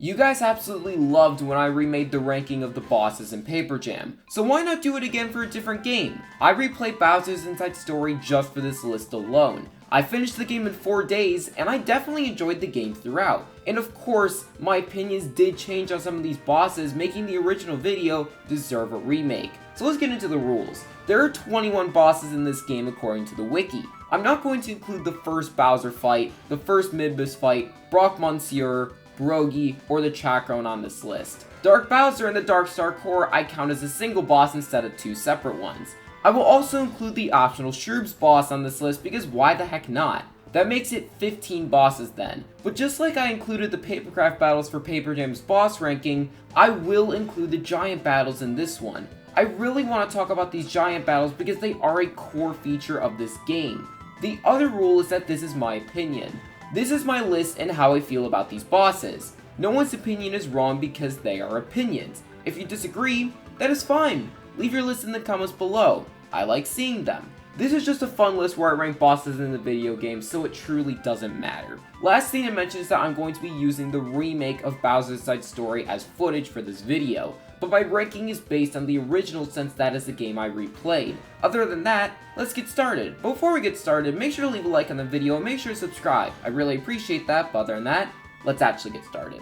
You guys absolutely loved when I remade the ranking of the bosses in Paper Jam, so why not do it again for a different game? I replayed Bowser's Inside Story just for this list alone. I finished the game in 4 days, and I definitely enjoyed the game throughout. And of course, my opinions did change on some of these bosses, making the original video deserve a remake. So let's get into the rules. There are 21 bosses in this game according to the wiki. I'm not going to include the first Bowser fight, the first Midbus fight, Brock Monsieur, Brogy, or the Chakron on this list. Dark Bowser and the Dark Star Core I count as a single boss instead of 2 separate ones. I will also include the optional Shroob's boss on this list because why the heck not? That makes it 15 bosses then. But just like I included the Papercraft battles for Paper Jam's boss ranking, I will include the giant battles in this one. I really want to talk about these giant battles because they are a core feature of this game. The other rule is that this is my opinion. This is my list and how I feel about these bosses. No one's opinion is wrong because they are opinions. If you disagree, that is fine. Leave your list in the comments below. I like seeing them. This is just a fun list where I rank bosses in the video game, so it truly doesn't matter. Last thing to mention is that I'm going to be using the remake of Bowser's Inside Story as footage for this video, but my ranking is based on the original since that is the game I replayed. Other than that, let's get started. Before we get started, make sure to leave a like on the video and make sure to subscribe. I really appreciate that, but other than that, let's actually get started.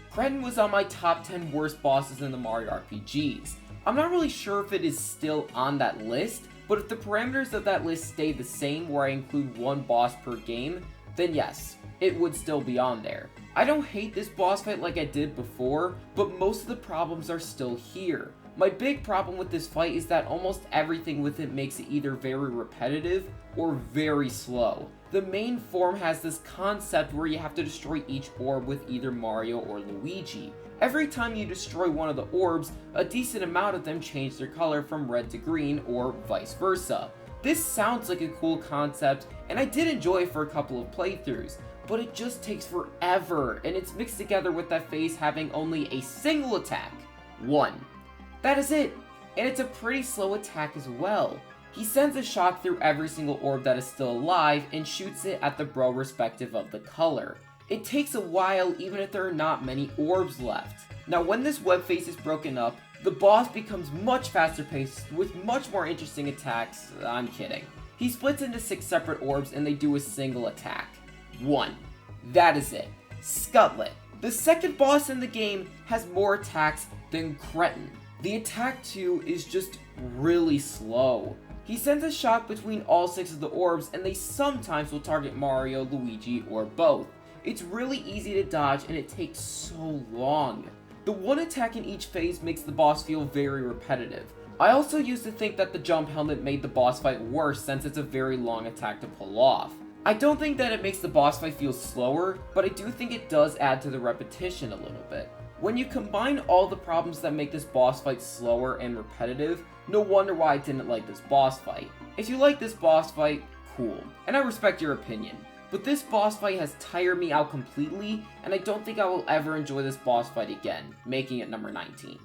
Cretin was on my top 10 worst bosses in the Mario RPGs. I'm not really sure if it is still on that list, but if the parameters of that list stay the same where I include one boss per game, then yes, it would still be on there. I don't hate this boss fight like I did before, but most of the problems are still here. My big problem with this fight is that almost everything with it makes it either very repetitive or very slow. The main form has this concept where you have to destroy each orb with either Mario or Luigi. Every time you destroy one of the orbs, a decent amount of them change their color from red to green or vice versa. This sounds like a cool concept, and I did enjoy it for a couple of playthroughs, but it just takes forever, and it's mixed together with that phase having only a single attack. One. That is it, and it's a pretty slow attack as well. He sends a shock through every single orb that is still alive and shoots it at the bro respective of the color. It takes a while even if there are not many orbs left. Now when this web face is broken up, the boss becomes much faster paced with much more interesting attacks. I'm kidding. He splits into 6 separate orbs and they do a single attack. 1. That is it. Scutlet. The second boss in the game has more attacks than Cretin. The attack 2 is just really slow. He sends a shock between all 6 of the orbs and they sometimes will target Mario, Luigi, or both. It's really easy to dodge and it takes so long. The one attack in each phase makes the boss feel very repetitive. I also used to think that the jump helmet made the boss fight worse since it's a very long attack to pull off. I don't think that it makes the boss fight feel slower, but I do think it does add to the repetition a little bit. When you combine all the problems that make this boss fight slower and repetitive, no wonder why I didn't like this boss fight. If you like this boss fight, cool, and I respect your opinion. But this boss fight has tired me out completely, and I don't think I will ever enjoy this boss fight again, making it number 19.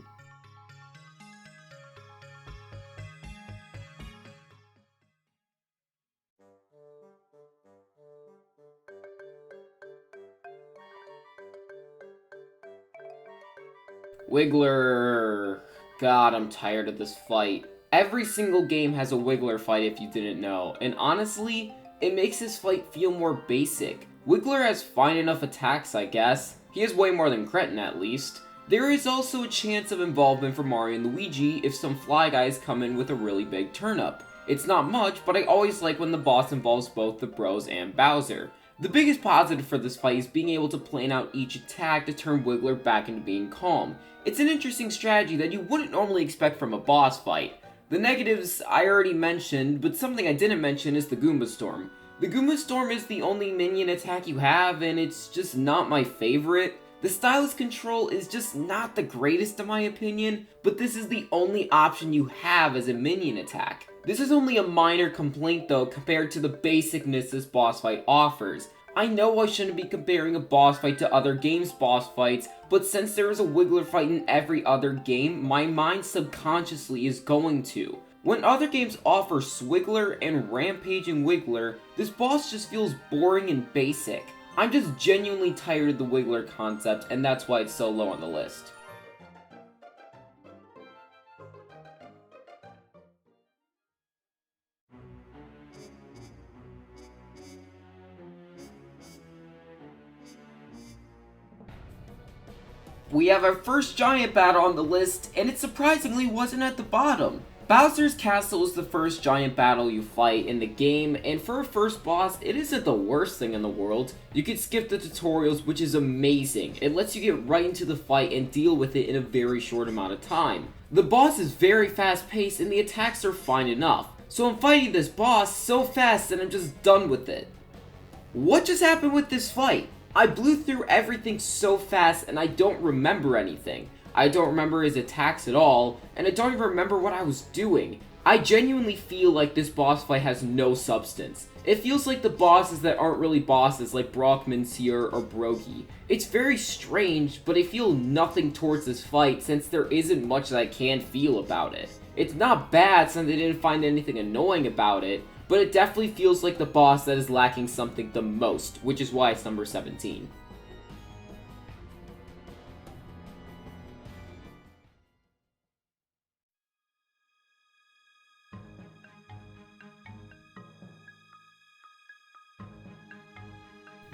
Wiggler. God, I'm tired of this fight. Every single game has a Wiggler fight if you didn't know, and honestly, it makes this fight feel more basic. Wiggler has fine enough attacks, I guess. He has way more than Cretin at least. There is also a chance of involvement for Mario and Luigi if some Fly Guys come in with a really big turnip. It's not much, but I always like when the boss involves both the bros and Bowser. The biggest positive for this fight is being able to plan out each attack to turn Wiggler back into being calm. It's an interesting strategy that you wouldn't normally expect from a boss fight. The negatives I already mentioned, but something I didn't mention is the Goomba Storm. The Goomba Storm is the only minion attack you have, and it's just not my favorite. The stylus control is just not the greatest in my opinion, but this is the only option you have as a minion attack. This is only a minor complaint though compared to the basicness this boss fight offers. I know I shouldn't be comparing a boss fight to other games' boss fights, but since there is a Wiggler fight in every other game, my mind subconsciously is going to. When other games offer Swiggler and Rampaging Wiggler, this boss just feels boring and basic. I'm just genuinely tired of the Wiggler concept, and that's why it's so low on the list. We have our first giant battle on the list, and it surprisingly wasn't at the bottom. Bowser's Castle is the first giant battle you fight in the game, and for a first boss, it isn't the worst thing in the world. You can skip the tutorials, which is amazing. It lets you get right into the fight and deal with it in a very short amount of time. The boss is very fast paced, and the attacks are fine enough. So I'm fighting this boss so fast that I'm just done with it. What just happened with this fight? I blew through everything so fast and I don't remember anything. I don't remember his attacks at all, and I don't even remember what I was doing. I genuinely feel like this boss fight has no substance. It feels like the bosses that aren't really bosses like Brockman, Seer, or Brogy. It's very strange, but I feel nothing towards this fight since there isn't much that I can feel about it. It's not bad since I didn't find anything annoying about it, but it definitely feels like the boss that is lacking something the most, which is why it's number 17.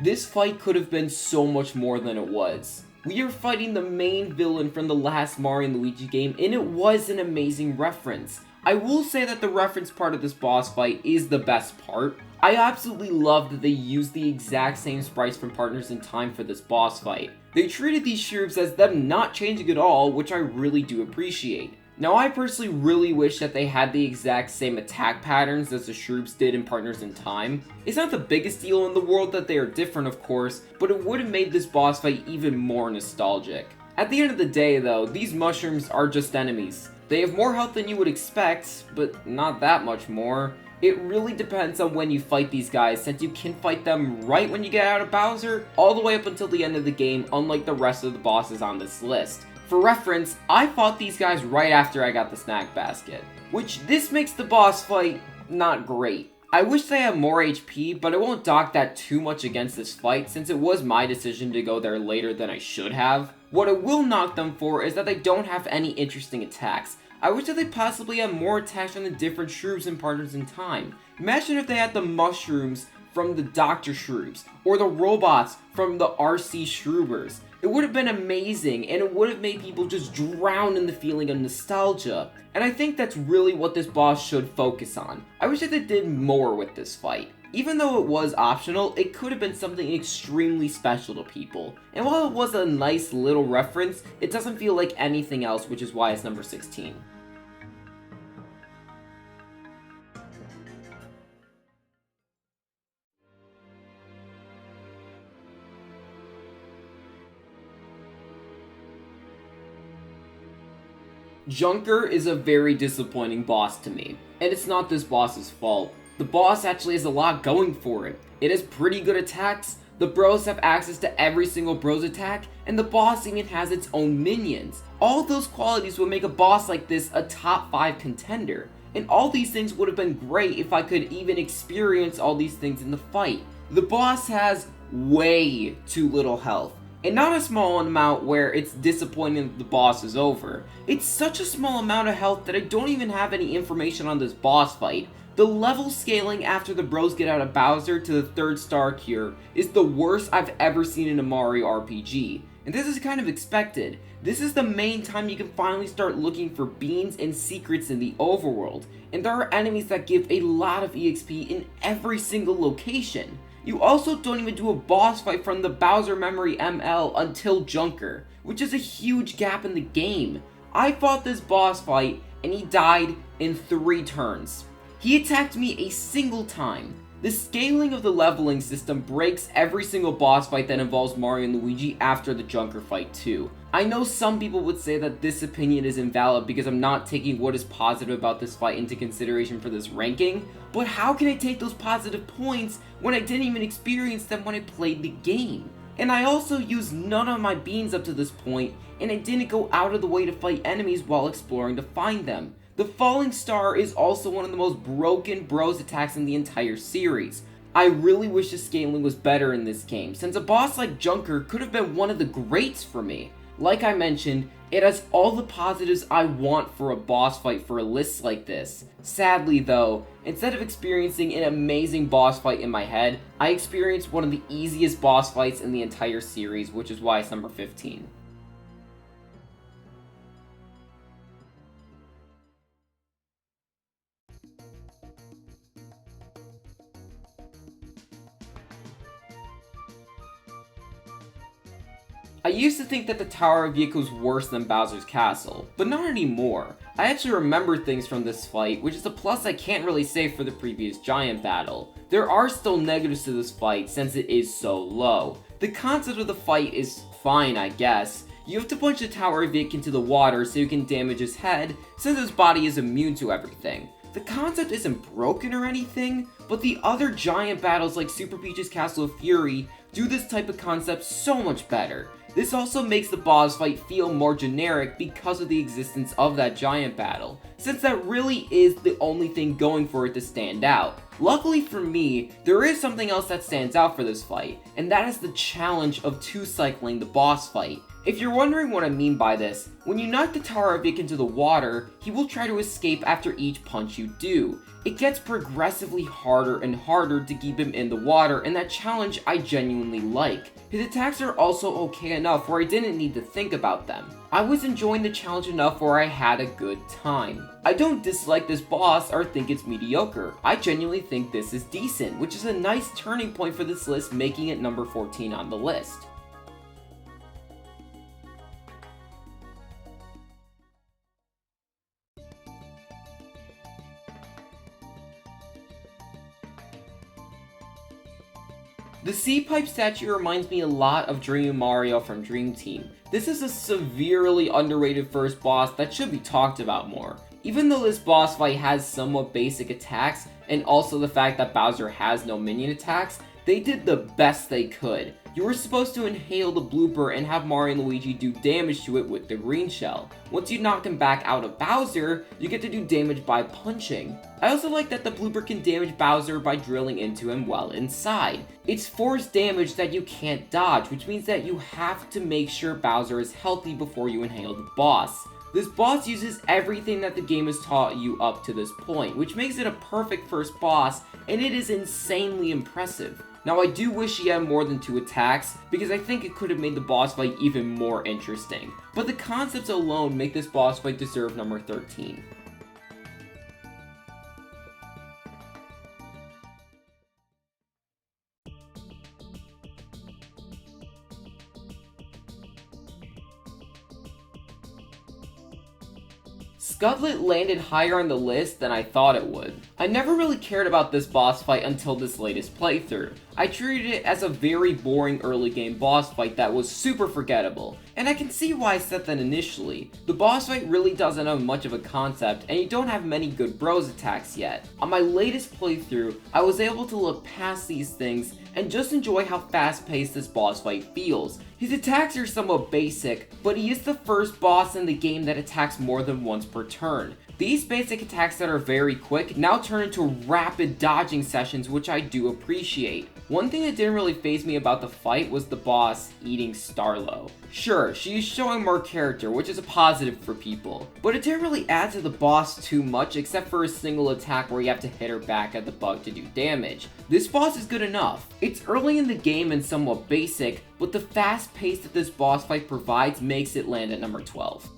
This fight could have been so much more than it was. We are fighting the main villain from the last Mario and Luigi game, and it was an amazing reference. I will say that the reference part of this boss fight is the best part. I absolutely love that they used the exact same sprites from Partners in Time for this boss fight. They treated these Shroobs as them not changing at all, which I really do appreciate. Now, I personally really wish that they had the exact same attack patterns as the Shroobs did in Partners in Time. It's not the biggest deal in the world that they are different, of course, but it would have made this boss fight even more nostalgic. At the end of the day, though, these mushrooms are just enemies. They have more health than you would expect, but not that much more. It really depends on when you fight these guys, since you can fight them right when you get out of Bowser, all the way up until the end of the game, unlike the rest of the bosses on this list. For reference, I fought these guys right after I got the snack basket, which this makes the boss fight not great. I wish they had more HP, but I won't dock that too much against this fight since it was my decision to go there later than I should have. What I will knock them for is that they don't have any interesting attacks. I wish that they possibly had more attacks on the different Shroobs and Partners in Time. Imagine if they had the mushrooms from the Dr. Shroobs, or the robots from the RC Shroobers. It would have been amazing, and it would have made people just drown in the feeling of nostalgia. And I think that's really what this boss should focus on. I wish that they did more with this fight. Even though it was optional, it could have been something extremely special to people. And while it was a nice little reference, it doesn't feel like anything else, which is why it's number 16. Junker is a very disappointing boss to me, and it's not this boss's fault. The boss actually has a lot going for it. It has pretty good attacks, the bros have access to every single bros attack, and the boss even has its own minions. All those qualities would make a boss like this a top 5 contender, and all these things would have been great if I could even experience all these things in the fight. The boss has way too little health. And not a small amount where it's disappointing that the boss is over. It's such a small amount of health that I don't even have any information on this boss fight. The level scaling after the bros get out of Bowser to the 3rd star cure is the worst I've ever seen in a Mario RPG. And this is kind of expected. This is the main time you can finally start looking for beans and secrets in the overworld. And there are enemies that give a lot of EXP in every single location. You also don't even do a boss fight from the Bowser Memory ML until Junker, which is a huge gap in the game. I fought this boss fight and he died in 3 turns. He attacked me a single time. The scaling of the leveling system breaks every single boss fight that involves Mario and Luigi after the Junker fight too. I know some people would say that this opinion is invalid because I'm not taking what is positive about this fight into consideration for this ranking, but how can I take those positive points when I didn't even experience them when I played the game? And I also used none of my beans up to this point, and I didn't go out of the way to fight enemies while exploring to find them. The Falling Star is also one of the most broken bros attacks in the entire series. I really wish the scaling was better in this game, since a boss like Junker could have been one of the greats for me. Like I mentioned, it has all the positives I want for a boss fight for a list like this. Sadly though, instead of experiencing an amazing boss fight in my head, I experienced one of the easiest boss fights in the entire series, which is why it's number 15. I used to think that the Tower of Yick was worse than Bowser's Castle, but not anymore. I actually remember things from this fight, which is a plus I can't really say for the previous giant battle. There are still negatives to this fight since it is so low. The concept of the fight is fine, I guess. You have to punch the Tower of Yick into the water so you can damage his head, since his body is immune to everything. The concept isn't broken or anything, but the other giant battles like Super Peach's Castle of Fury do this type of concept so much better. This also makes the boss fight feel more generic because of the existence of that giant battle, since that really is the only thing going for it to stand out. Luckily for me, there is something else that stands out for this fight, and that is the challenge of two-cycling the boss fight. If you're wondering what I mean by this, when you knock the Tower of Yick into the water, he will try to escape after each punch you do. It gets progressively harder and harder to keep him in the water, and that challenge I genuinely like. His attacks are also okay enough where I didn't need to think about them. I was enjoying the challenge enough where I had a good time. I don't dislike this boss or think it's mediocre. I genuinely think this is decent, which is a nice turning point for this list, making it number 14 on the list. The Sea Pipe statue reminds me a lot of Dream Mario from Dream Team. This is a severely underrated first boss that should be talked about more. Even though this boss fight has somewhat basic attacks, and also the fact that Bowser has no minion attacks, they did the best they could. You were supposed to inhale the blooper and have Mario and Luigi do damage to it with the green shell. Once you knock him back out of Bowser, you get to do damage by punching. I also like that the blooper can damage Bowser by drilling into him while inside. It's forced damage that you can't dodge, which means that you have to make sure Bowser is healthy before you inhale the boss. This boss uses everything that the game has taught you up to this point, which makes it a perfect first boss, and it is insanely impressive. Now I do wish he had more than 2 attacks, because I think it could have made the boss fight even more interesting. But the concepts alone make this boss fight deserve number 13. Scutlet landed higher on the list than I thought it would. I never really cared about this boss fight until this latest playthrough. I treated it as a very boring early game boss fight that was super forgettable, and I can see why I said that initially. The boss fight really doesn't have much of a concept, and you don't have many good bros attacks yet. On my latest playthrough, I was able to look past these things and just enjoy how fast-paced this boss fight feels. His attacks are somewhat basic, but he is the first boss in the game that attacks more than once per turn. These basic attacks that are very quick now turn into rapid dodging sessions, which I do appreciate. One thing that didn't really faze me about the fight was the boss eating Starlo. Sure, she's showing more character, which is a positive for people, but it didn't really add to the boss too much except for a single attack where you have to hit her back at the bug to do damage. This boss is good enough. It's early in the game and somewhat basic, but the fast pace that this boss fight provides makes it land at number 12.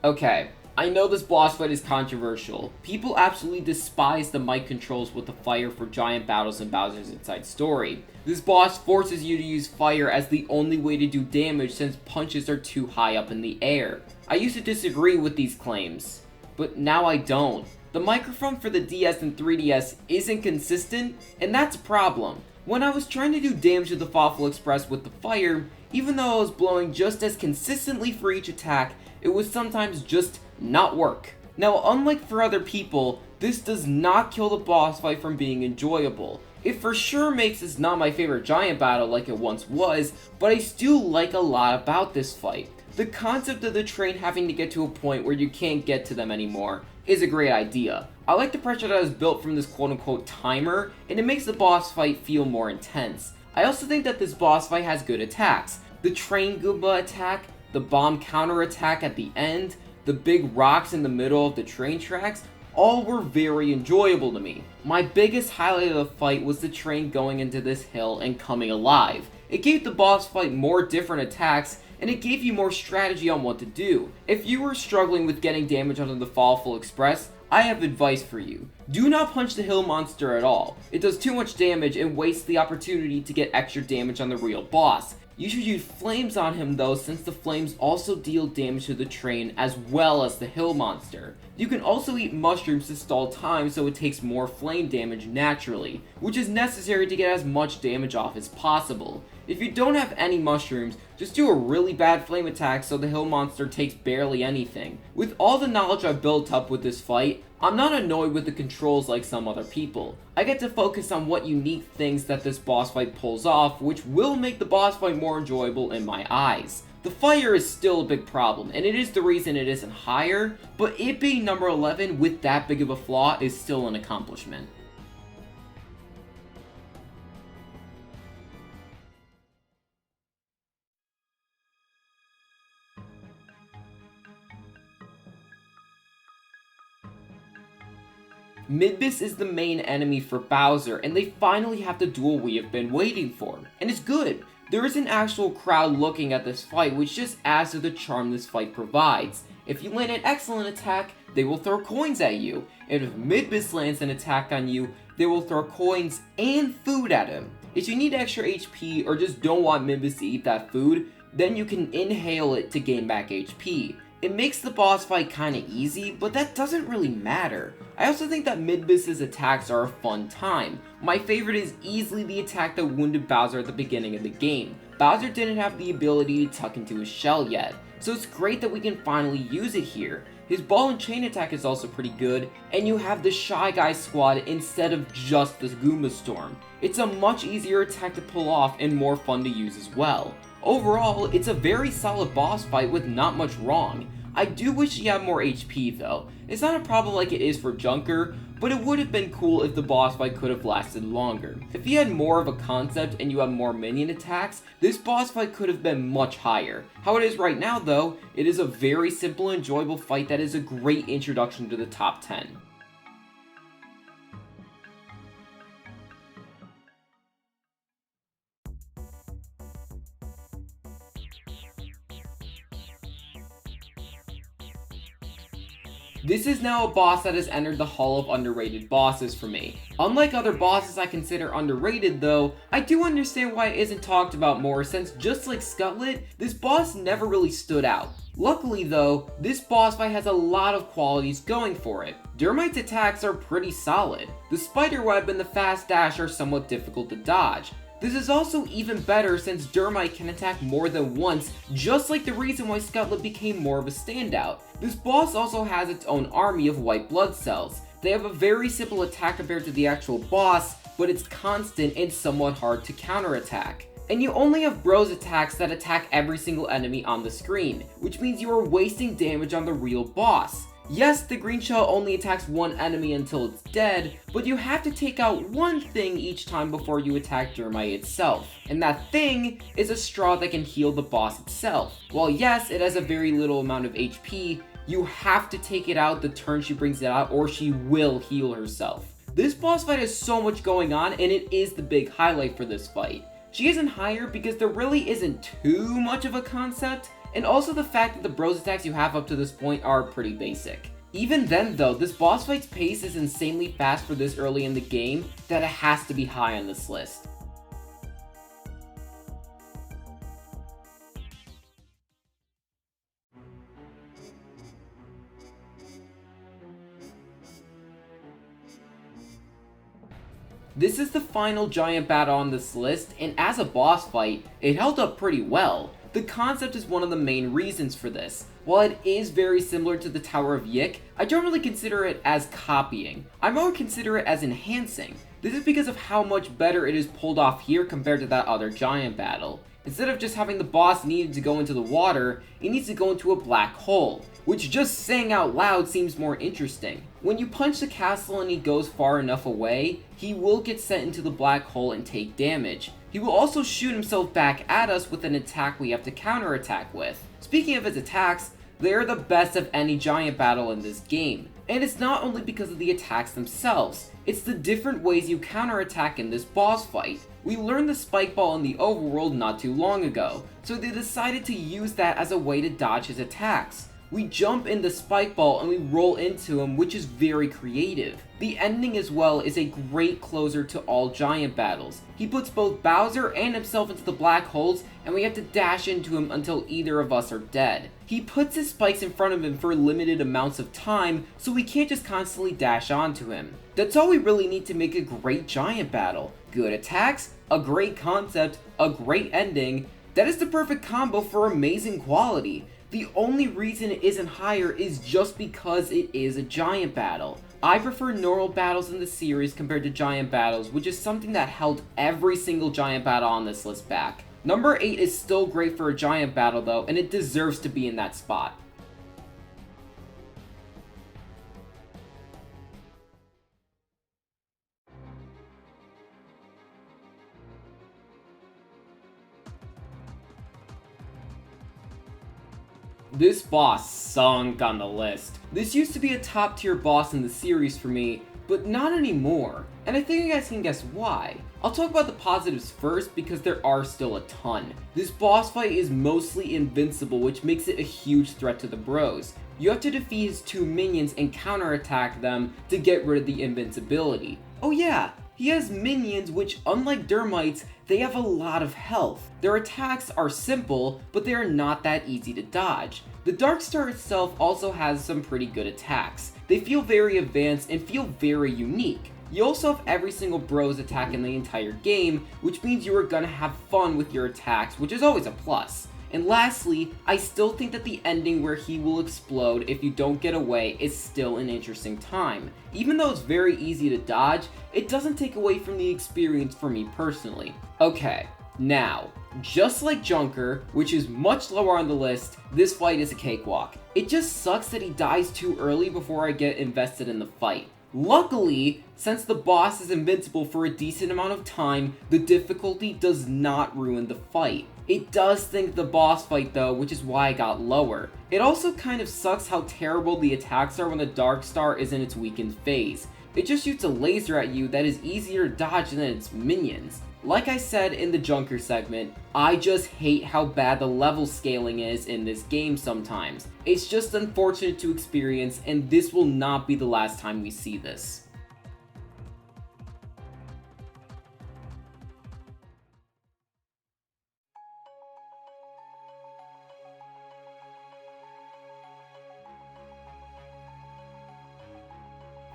Okay, I know this boss fight is controversial. People absolutely despise the mic controls with the fire for giant battles in Bowser's Inside Story. This boss forces you to use fire as the only way to do damage since punches are too high up in the air. I used to disagree with these claims, but now I don't. The microphone for the DS and 3DS isn't consistent, and that's a problem. When I was trying to do damage to the Fawful Express with the fire, even though I was blowing just as consistently for each attack, it would sometimes just not work. Now, unlike for other people, this does not kill the boss fight from being enjoyable. It for sure makes this not my favorite giant battle like it once was, but I still like a lot about this fight. The concept of the train having to get to a point where you can't get to them anymore is a great idea. I like the pressure that is built from this quote-unquote timer, and it makes the boss fight feel more intense. I also think that this boss fight has good attacks. The train Goomba attack, the bomb counter attack at the end, the big rocks in the middle of the train tracks, all were very enjoyable to me. My biggest highlight of the fight was the train going into this hill and coming alive. It gave the boss fight more different attacks, and it gave you more strategy on what to do. If you were struggling with getting damage onto the Fawful Express, I have advice for you. Do not punch the hill monster at all. It does too much damage and wastes the opportunity to get extra damage on the real boss. You should use flames on him though, since the flames also deal damage to the train as well as the hill monster. You can also eat mushrooms to stall time so it takes more flame damage naturally, which is necessary to get as much damage off as possible. If you don't have any mushrooms, just do a really bad flame attack so the hill monster takes barely anything. With all the knowledge I've built up with this fight, I'm not annoyed with the controls like some other people. I get to focus on what unique things that this boss fight pulls off, which will make the boss fight more enjoyable in my eyes. The fire is still a big problem, and it is the reason it isn't higher, but it being number 11 with that big of a flaw is still an accomplishment. Midbus is the main enemy for Bowser, and they finally have the duel we have been waiting for. And it's good. There is an actual crowd looking at this fight, which just adds to the charm this fight provides. If you land an excellent attack, they will throw coins at you. And if Midbus lands an attack on you, they will throw coins and food at him. If you need extra HP or just don't want Midbus to eat that food, then you can inhale it to gain back HP. It makes the boss fight kinda easy, but that doesn't really matter. I also think that Midbus's attacks are a fun time. My favorite is easily the attack that wounded Bowser at the beginning of the game. Bowser didn't have the ability to tuck into his shell yet, so it's great that we can finally use it here. His ball and chain attack is also pretty good, and you have the Shy Guy squad instead of just the Goomba Storm. It's a much easier attack to pull off and more fun to use as well. Overall, it's a very solid boss fight with not much wrong. I do wish he had more HP though. It's not a problem like it is for Junker, but it would have been cool if the boss fight could have lasted longer. If he had more of a concept and you had more minion attacks, this boss fight could have been much higher. How it is right now though, it is a very simple and enjoyable fight that is a great introduction to the top 10. This is now a boss that has entered the Hall of Underrated Bosses for me. Unlike other bosses I consider underrated though, I do understand why it isn't talked about more, since just like Scuttlet, this boss never really stood out. Luckily though, this boss fight has a lot of qualities going for it. Dermite's attacks are pretty solid. The spider web and the fast dash are somewhat difficult to dodge. This is also even better since Dermite can attack more than once, just like the reason why Scuttlet became more of a standout. This boss also has its own army of white blood cells. They have a very simple attack compared to the actual boss, but it's constant and somewhat hard to counterattack. And you only have bros attacks that attack every single enemy on the screen, which means you are wasting damage on the real boss. Yes, the green shell only attacks one enemy until it's dead, but you have to take out one thing each time before you attack Dermite itself. And that thing is a straw that can heal the boss itself. While yes, it has a very little amount of HP, you have to take it out the turn she brings it out or she will heal herself. This boss fight has so much going on and it is the big highlight for this fight. She isn't higher because there really isn't too much of a concept, and also the fact that the bros attacks you have up to this point are pretty basic. Even then though, this boss fight's pace is insanely fast for this early in the game that it has to be high on this list. This is the final giant battle on this list, and as a boss fight, it held up pretty well. The concept is one of the main reasons for this. While it is very similar to the Tower of Yik, I don't really consider it as copying. I more consider it as enhancing. This is because of how much better it is pulled off here compared to that other giant battle. Instead of just having the boss needed to go into the water, it needs to go into a black hole, which just saying out loud seems more interesting. When you punch the castle and he goes far enough away, he will get sent into the black hole and take damage. He will also shoot himself back at us with an attack we have to counterattack with. Speaking of his attacks, they are the best of any giant battle in this game. And it's not only because of the attacks themselves, it's the different ways you counterattack in this boss fight. We learned the spike ball in the overworld not too long ago, so they decided to use that as a way to dodge his attacks. We jump in the spike ball and we roll into him, which is very creative. The ending as well is a great closer to all giant battles. He puts both Bowser and himself into the black holes, and we have to dash into him until either of us are dead. He puts his spikes in front of him for limited amounts of time, so we can't just constantly dash onto him. That's all we really need to make a great giant battle. Good attacks, a great concept, a great ending. That is the perfect combo for amazing quality. The only reason it isn't higher is just because it is a giant battle. I prefer normal battles in the series compared to giant battles, which is something that held every single giant battle on this list back. Number 8 is still great for a giant battle though, and it deserves to be in that spot. This boss sunk on the list. This used to be a top tier boss in the series for me, but not anymore. And I think you guys can guess why. I'll talk about the positives first because there are still a ton. This boss fight is mostly invincible, which makes it a huge threat to the bros. You have to defeat his 2 minions and counterattack them to get rid of the invincibility. Oh yeah, he has minions which, unlike Dermites, they have a lot of health. Their attacks are simple, but they are not that easy to dodge. The Dark Star itself also has some pretty good attacks. They feel very advanced and feel very unique. You also have every single bros attack in the entire game, which means you are gonna have fun with your attacks, which is always a plus. And lastly, I still think that the ending where he will explode if you don't get away is still an interesting time. Even though it's very easy to dodge, it doesn't take away from the experience for me personally. Okay, now, just like Junker, which is much lower on the list, this fight is a cakewalk. It just sucks that he dies too early before I get invested in the fight. Luckily, since the boss is invincible for a decent amount of time, the difficulty does not ruin the fight. It does think the boss fight though, which is why I got lower. It also kind of sucks how terrible the attacks are when the Dark Star is in its weakened phase. It just shoots a laser at you that is easier to dodge than its minions. Like I said in the Junker segment, I just hate how bad the level scaling is in this game sometimes. It's just unfortunate to experience, and this will not be the last time we see this.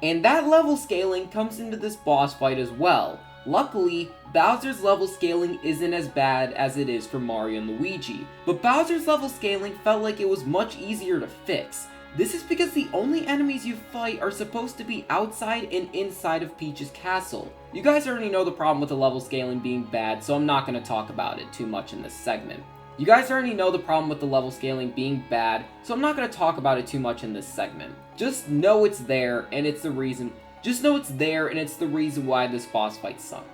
And that level scaling comes into this boss fight as well. Luckily, Bowser's level scaling isn't as bad as it is for Mario and Luigi, but Bowser's level scaling felt like it was much easier to fix. This is because the only enemies you fight are supposed to be outside and inside of Peach's castle. You guys already know the problem with the level scaling being bad, so I'm not going to talk about it too much in this segment. Just know it's there, and it's the reason why this boss fight sunk.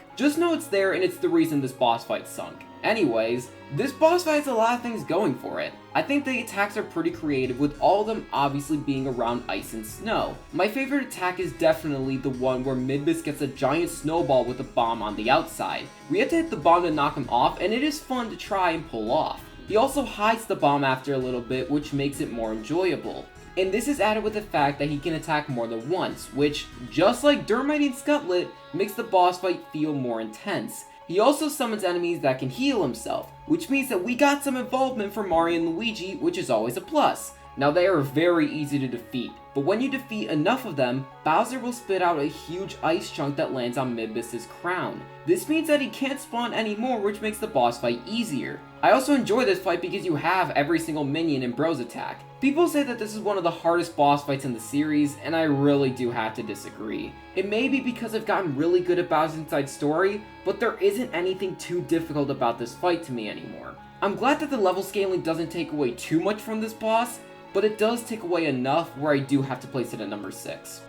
Anyways, this boss fight has a lot of things going for it. I think the attacks are pretty creative, with all of them obviously being around ice and snow. My favorite attack is definitely the one where Midbus gets a giant snowball with a bomb on the outside. We have to hit the bomb to knock him off, and it is fun to try and pull off. He also hides the bomb after a little bit, which makes it more enjoyable. And this is added with the fact that he can attack more than once, which, just like Dermite and Scutlet, makes the boss fight feel more intense. He also summons enemies that can heal himself, which means that we got some involvement from Mario and Luigi, which is always a plus. Now they are very easy to defeat, but when you defeat enough of them, Bowser will spit out a huge ice chunk that lands on Midbus's crown. This means that he can't spawn anymore, which makes the boss fight easier. I also enjoy this fight because you have every single minion in Bro's attack. People say that this is one of the hardest boss fights in the series, and I really do have to disagree. It may be because I've gotten really good at Bowser's Inside Story, but there isn't anything too difficult about this fight to me anymore. I'm glad that the level scaling doesn't take away too much from this boss, but it does take away enough where I do have to place it at number 6.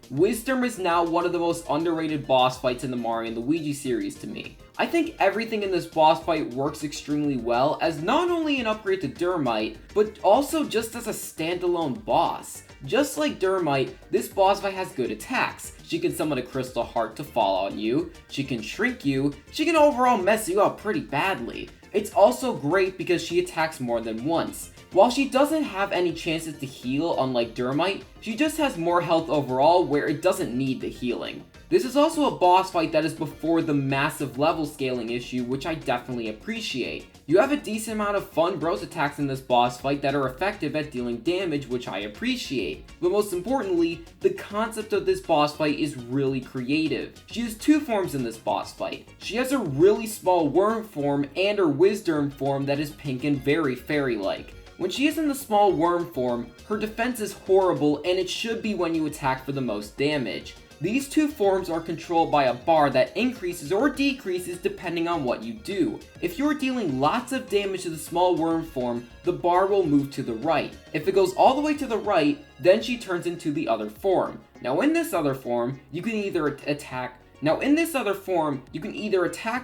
Wisdom is now one of the most underrated boss fights in the Mario and Luigi series to me. I think everything in this boss fight works extremely well as not only an upgrade to Dermite, but also just as a standalone boss. Just like Dermite, this boss fight has good attacks. She can summon a crystal heart to fall on you, she can shrink you, she can overall mess you up pretty badly. It's also great because she attacks more than once. While she doesn't have any chances to heal unlike Dermite, she just has more health overall where it doesn't need the healing. This is also a boss fight that is before the massive level scaling issue, which I definitely appreciate. You have a decent amount of fun Bros attacks in this boss fight that are effective at dealing damage, which I appreciate. But most importantly, the concept of this boss fight is really creative. She has 2 forms in this boss fight. She has a really small worm form and her wisdom form that is pink and very fairy-like. When she is in the small worm form, her defense is horrible and it should be when you attack for the most damage. These 2 forms are controlled by a bar that increases or decreases depending on what you do. If you are dealing lots of damage to the small worm form, the bar will move to the right. If it goes all the way to the right, then she turns into the other form. Now in this other form, you can either attack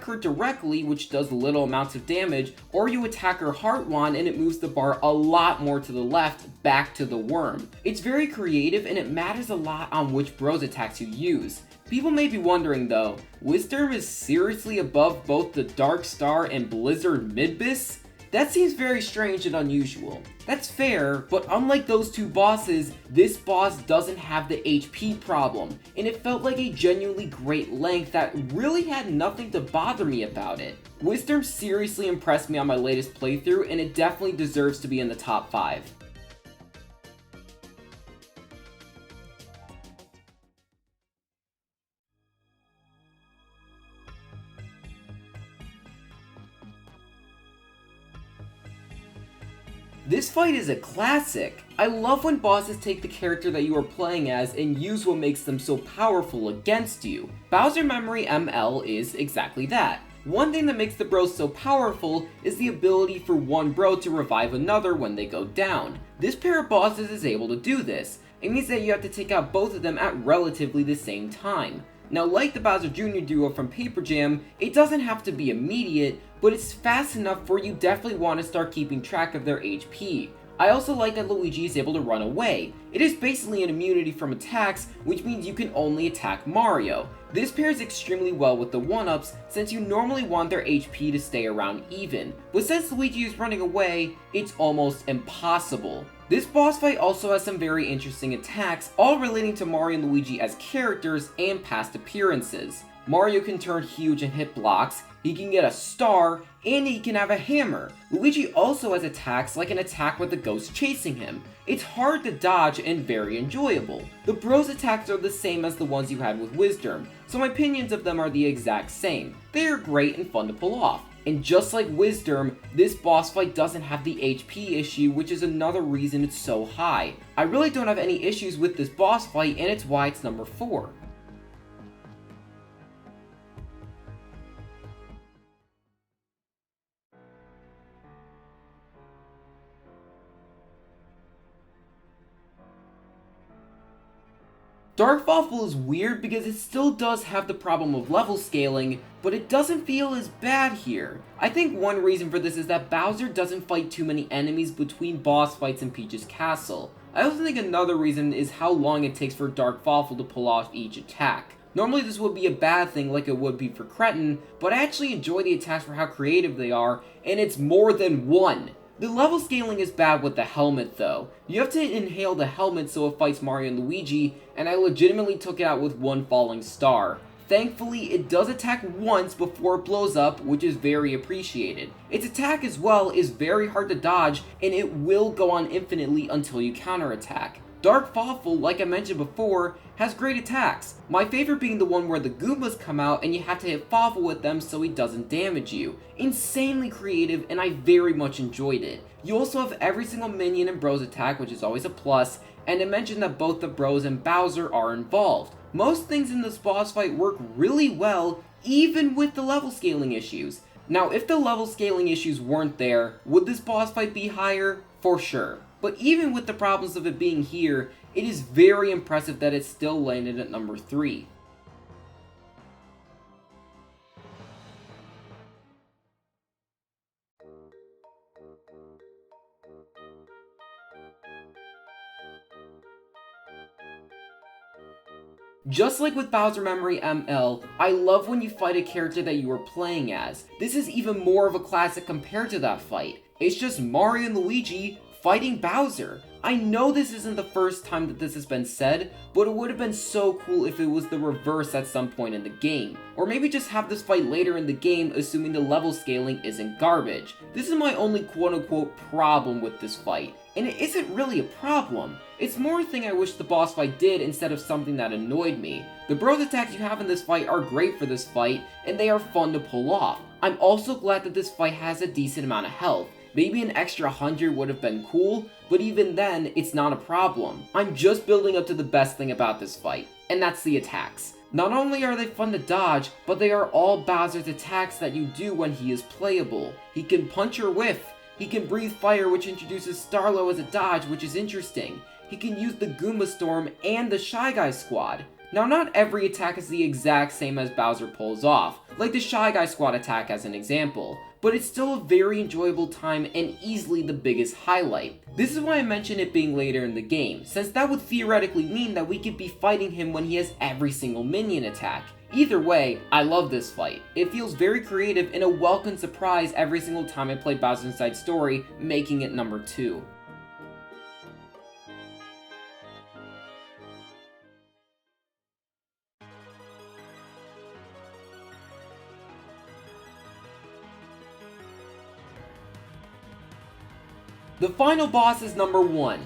her directly, which does little amounts of damage, or you attack her heart wand and it moves the bar a lot more to the left, back to the worm. It's very creative and it matters a lot on which Bros attacks you use. People may be wondering though, Wisdom is seriously above both the Dark Star and Blizzard Midbus? That seems very strange and unusual. That's fair, but unlike those 2 bosses, this boss doesn't have the HP problem, and it felt like a genuinely great length that really had nothing to bother me about it. Wisdom seriously impressed me on my latest playthrough, and it definitely deserves to be in the top 5. This fight is a classic. I love when bosses take the character that you are playing as and use what makes them so powerful against you. Bowser Memory ML is exactly that. One thing that makes the Bros so powerful is the ability for one Bro to revive another when they go down. This pair of bosses is able to do this. It means that you have to take out both of them at relatively the same time. Now, like the Bowser Jr. duo from Paper Jam, it doesn't have to be immediate, but it's fast enough where you definitely want to start keeping track of their HP. I also like that Luigi is able to run away. It is basically an immunity from attacks, which means you can only attack Mario. This pairs extremely well with the 1-ups, since you normally want their HP to stay around even, but since Luigi is running away, it's almost impossible. This boss fight also has some very interesting attacks, all relating to Mario and Luigi as characters and past appearances. Mario can turn huge and hit blocks, he can get a star, and he can have a hammer. Luigi also has attacks like an attack with a ghost chasing him. It's hard to dodge and very enjoyable. The Bros attacks are the same as the ones you had with Wisdom, so my opinions of them are the exact same. They are great and fun to pull off. And just like Wisdom, this boss fight doesn't have the HP issue, which is another reason it's so high. I really don't have any issues with this boss fight, and it's why it's number 4. Dark Waffle is weird because it still does have the problem of level scaling, but it doesn't feel as bad here. I think one reason for this is that Bowser doesn't fight too many enemies between boss fights in Peach's castle. I also think another reason is how long it takes for Dark Waffle to pull off each attack. Normally this would be a bad thing like it would be for Cretin, but I actually enjoy the attacks for how creative they are, and it's more than one. The level scaling is bad with the helmet though. You have to inhale the helmet so it fights Mario and Luigi, and I legitimately took it out with one falling star. Thankfully, it does attack once before it blows up, which is very appreciated. Its attack as well is very hard to dodge, and it will go on infinitely until you counterattack. Dark Fawful, like I mentioned before, has great attacks. My favorite being the one where the Goombas come out and you have to hit Fawful with them so he doesn't damage you. Insanely creative, and I very much enjoyed it. You also have every single minion and Bros attack, which is always a plus, and to mention that both the Bros and Bowser are involved. Most things in this boss fight work really well, even with the level scaling issues. Now, if the level scaling issues weren't there, would this boss fight be higher? For sure. But even with the problems of it being here, it is very impressive that it still landed at number 3. Just like with Bowser Memory ML, I love when you fight a character that you are playing as. This is even more of a classic compared to that fight. It's just Mario and Luigi fighting Bowser. I know this isn't the first time that this has been said, but it would have been so cool if it was the reverse at some point in the game. Or maybe just have this fight later in the game, assuming the level scaling isn't garbage. This is my only quote-unquote problem with this fight. And it isn't really a problem. It's more a thing I wish the boss fight did instead of something that annoyed me. The Bros attacks you have in this fight are great for this fight, and they are fun to pull off. I'm also glad that this fight has a decent amount of health. Maybe an extra 100 would have been cool, but even then, it's not a problem. I'm just building up to the best thing about this fight, and that's the attacks. Not only are they fun to dodge, but they are all Bowser's attacks that you do when he is playable. He can punch or whiff. He can breathe fire, which introduces Starlo as a dodge, which is interesting. He can use the Goomba Storm and the Shy Guy Squad. Now, not every attack is the exact same as Bowser pulls off, like the Shy Guy Squad attack as an example, but it's still a very enjoyable time and easily the biggest highlight. This is why I mentioned it being later in the game, since that would theoretically mean that we could be fighting him when he has every single minion attack. Either way, I love this fight. It feels very creative and a welcome surprise every single time I play Bowser's Inside Story, making it number 2. The final boss is number 1.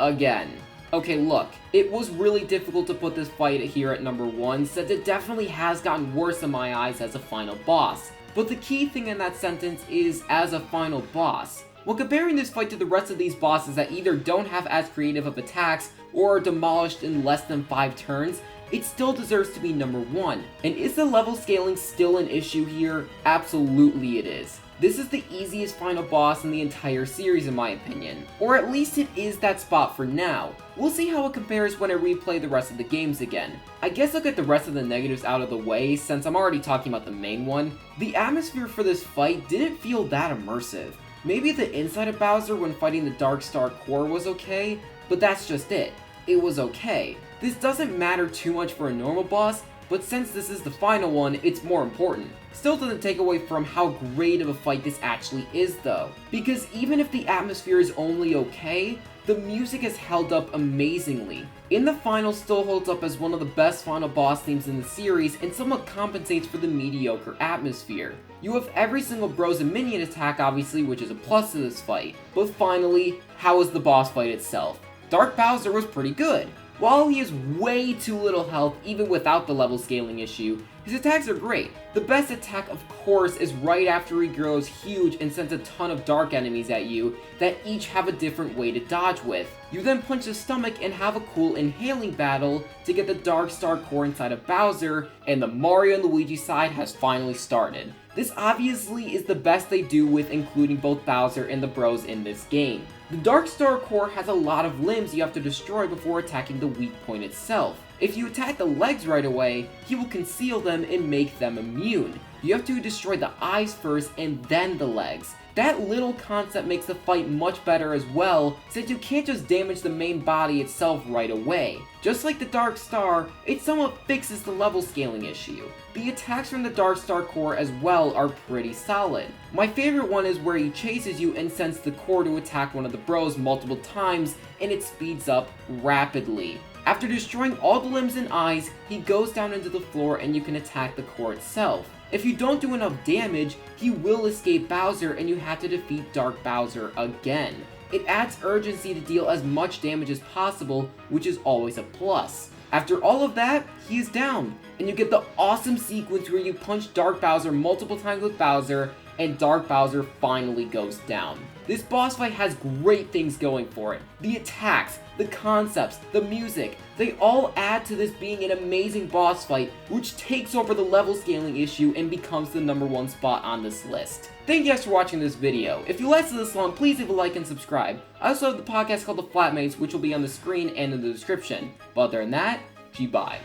Again. Okay, look, it was really difficult to put this fight here at number 1, since it definitely has gotten worse in my eyes as a final boss. But the key thing in that sentence is, as a final boss. When comparing this fight to the rest of these bosses that either don't have as creative of attacks, or are demolished in less than 5 turns, it still deserves to be number 1. And is the level scaling still an issue here? Absolutely it is. This is the easiest final boss in the entire series in my opinion, or at least it is that spot for now. We'll see how it compares when I replay the rest of the games again. I guess I'll get the rest of the negatives out of the way since I'm already talking about the main one. The atmosphere for this fight didn't feel that immersive. Maybe the inside of Bowser when fighting the Dark Star core was okay, but that's just it. It was okay. This doesn't matter too much for a normal boss, but since this is the final one, it's more important. Still doesn't take away from how great of a fight this actually is though. Because even if the atmosphere is only okay, the music has held up amazingly. In the final still holds up as one of the best final boss themes in the series and somewhat compensates for the mediocre atmosphere. You have every single Bros and minion attack obviously, which is a plus to this fight. But finally, how was the boss fight itself? Dark Bowser was pretty good. While he has way too little health even without the level scaling issue, his attacks are great. The best attack of course is right after he grows huge and sends a ton of dark enemies at you that each have a different way to dodge with. You then punch the stomach and have a cool inhaling battle to get the Dark Star core inside of Bowser, and the Mario and Luigi side has finally started. This obviously is the best they do with including both Bowser and the Bros in this game. The Dark Star core has a lot of limbs you have to destroy before attacking the weak point itself. If you attack the legs right away, he will conceal them and make them immune. You have to destroy the eyes first and then the legs. That little concept makes the fight much better as well, since you can't just damage the main body itself right away. Just like the Dark Star, it somewhat fixes the level scaling issue. The attacks from the Dark Star core as well are pretty solid. My favorite one is where he chases you and sends the core to attack one of the bros multiple times, and it speeds up rapidly. After destroying all the limbs and eyes, he goes down into the floor and you can attack the core itself. If you don't do enough damage, he will escape Bowser and you have to defeat Dark Bowser again. It adds urgency to deal as much damage as possible, which is always a plus. After all of that, he is down, and you get the awesome sequence where you punch Dark Bowser multiple times with Bowser, and Dark Bowser finally goes down. This boss fight has great things going for it. The attacks, the concepts, the music, they all add to this being an amazing boss fight, which takes over the level scaling issue and becomes the #1 spot on this list. Thank you guys for watching this video. If you lasted this long, please leave a like and subscribe. I also have the podcast called The Flatmates, which will be on the screen and in the description. But other than that, G-bye.